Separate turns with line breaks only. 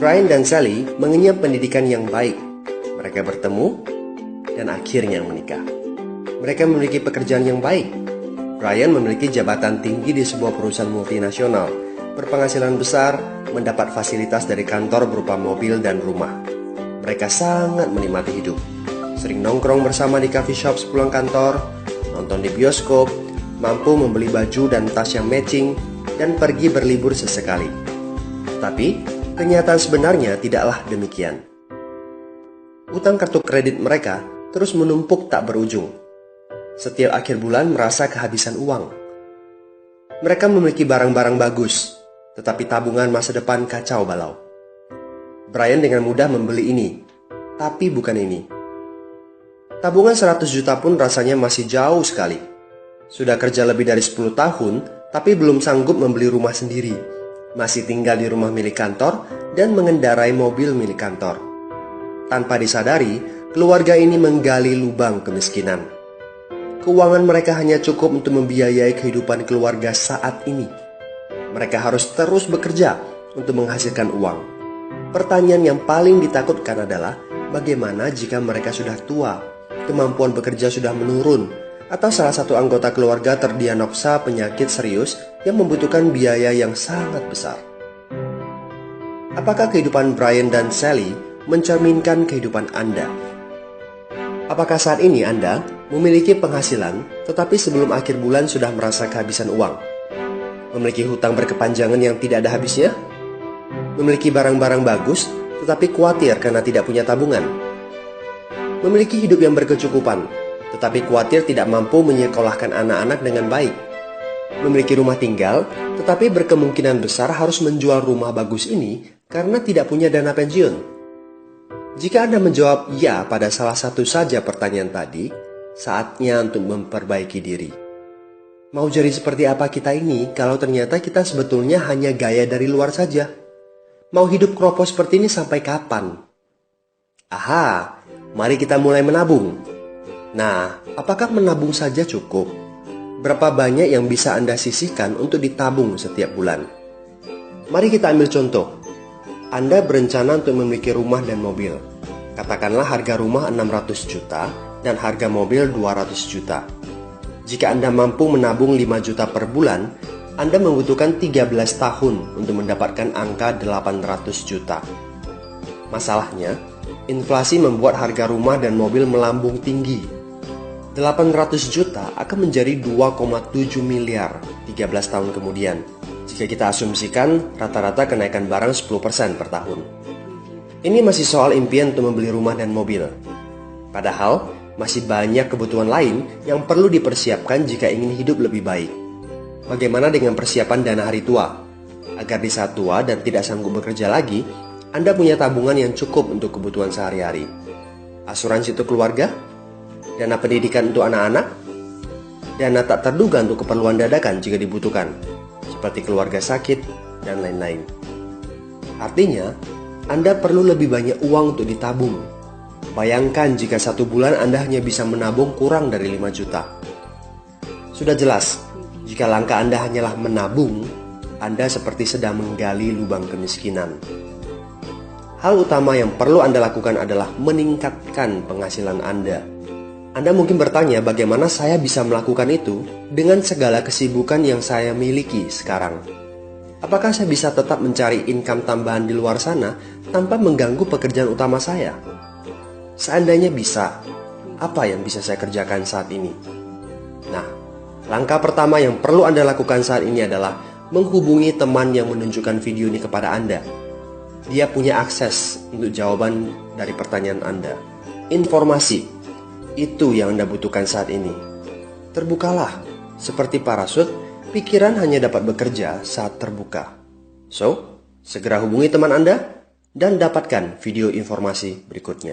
Brian dan Sally mengenyam pendidikan yang baik. Mereka bertemu dan akhirnya menikah. Mereka memiliki pekerjaan yang baik. Brian memiliki jabatan tinggi di sebuah perusahaan multinasional, berpenghasilan besar, mendapat fasilitas dari kantor berupa mobil dan rumah. Mereka sangat menikmati hidup. Sering nongkrong bersama di coffee shop sepulang kantor, nonton di bioskop, mampu membeli baju dan tas yang matching, dan pergi berlibur sesekali. Tetapi, kenyataan sebenarnya tidaklah demikian. Utang kartu kredit mereka terus menumpuk tak berujung. Setiap akhir bulan merasa kehabisan uang. Mereka memiliki barang-barang bagus, tetapi tabungan masa depan kacau balau. Brian dengan mudah membeli ini, tapi bukan ini. Tabungan 100 juta pun rasanya masih jauh sekali. Sudah kerja lebih dari 10 tahun, tapi belum sanggup membeli rumah sendiri. Masih tinggal di rumah milik kantor dan mengendarai mobil milik kantor. Tanpa disadari, keluarga ini menggali lubang kemiskinan. Keuangan mereka hanya cukup untuk membiayai kehidupan keluarga saat ini. Mereka harus terus bekerja untuk menghasilkan uang. Pertanyaan yang paling ditakutkan adalah bagaimana jika mereka sudah tua, kemampuan bekerja sudah menurun, atau salah satu anggota keluarga terdiagnosa penyakit serius yang membutuhkan biaya yang sangat besar. Apakah kehidupan Brian dan Sally mencerminkan kehidupan Anda? Apakah saat ini Anda memiliki penghasilan, tetapi sebelum akhir bulan sudah merasa kehabisan uang? Memiliki hutang berkepanjangan yang tidak ada habisnya? Memiliki barang-barang bagus, tetapi khawatir karena tidak punya tabungan? Memiliki hidup yang berkecukupan, tetapi khawatir tidak mampu menyekolahkan anak-anak dengan baik? Memiliki rumah tinggal, tetapi berkemungkinan besar harus menjual rumah bagus ini karena tidak punya dana pensiun? Jika Anda menjawab ya pada salah satu saja pertanyaan tadi, saatnya untuk memperbaiki diri. Mau jadi seperti apa kita ini kalau ternyata kita sebetulnya hanya gaya dari luar saja? Mau hidup keropos seperti ini sampai kapan? Aha, mari kita mulai menabung. Nah, apakah menabung saja cukup? Berapa banyak yang bisa Anda sisihkan untuk ditabung setiap bulan? Mari kita ambil contoh. Anda berencana untuk memiliki rumah dan mobil. Katakanlah harga rumah 600 juta dan harga mobil 200 juta. Jika Anda mampu menabung 5 juta per bulan, Anda membutuhkan 13 tahun untuk mendapatkan angka 800 juta. Masalahnya, inflasi membuat harga rumah dan mobil melambung tinggi. 800 juta akan menjadi 2,7 miliar 13 tahun kemudian, jika kita asumsikan rata-rata kenaikan barang 10% per tahun. Ini masih soal impian untuk membeli rumah dan mobil. Padahal, masih banyak kebutuhan lain yang perlu dipersiapkan jika ingin hidup lebih baik. Bagaimana dengan persiapan dana hari tua? Agar di saat tua dan tidak sanggup bekerja lagi, Anda punya tabungan yang cukup untuk kebutuhan sehari-hari. Asuransi untuk keluarga? Dana pendidikan untuk anak-anak? Dana tak terduga untuk keperluan dadakan jika dibutuhkan, seperti keluarga sakit dan lain-lain. Artinya, Anda perlu lebih banyak uang untuk ditabung. Bayangkan jika satu bulan Anda hanya bisa menabung kurang dari 5 juta. Sudah jelas, jika langkah Anda hanyalah menabung, Anda seperti sedang menggali lubang kemiskinan. Hal utama yang perlu Anda lakukan adalah meningkatkan penghasilan Anda. Anda mungkin bertanya bagaimana saya bisa melakukan itu dengan segala kesibukan yang saya miliki sekarang. Apakah saya bisa tetap mencari income tambahan di luar sana tanpa mengganggu pekerjaan utama saya? Seandainya bisa, apa yang bisa saya kerjakan saat ini? Nah, langkah pertama yang perlu Anda lakukan saat ini adalah menghubungi teman yang menunjukkan video ini kepada Anda. Dia punya akses untuk jawaban dari pertanyaan Anda. Informasi, itu yang Anda butuhkan saat ini. Terbukalah, seperti parasut, pikiran hanya dapat bekerja saat terbuka. So, segera hubungi teman Anda dan dapatkan video informasi berikutnya.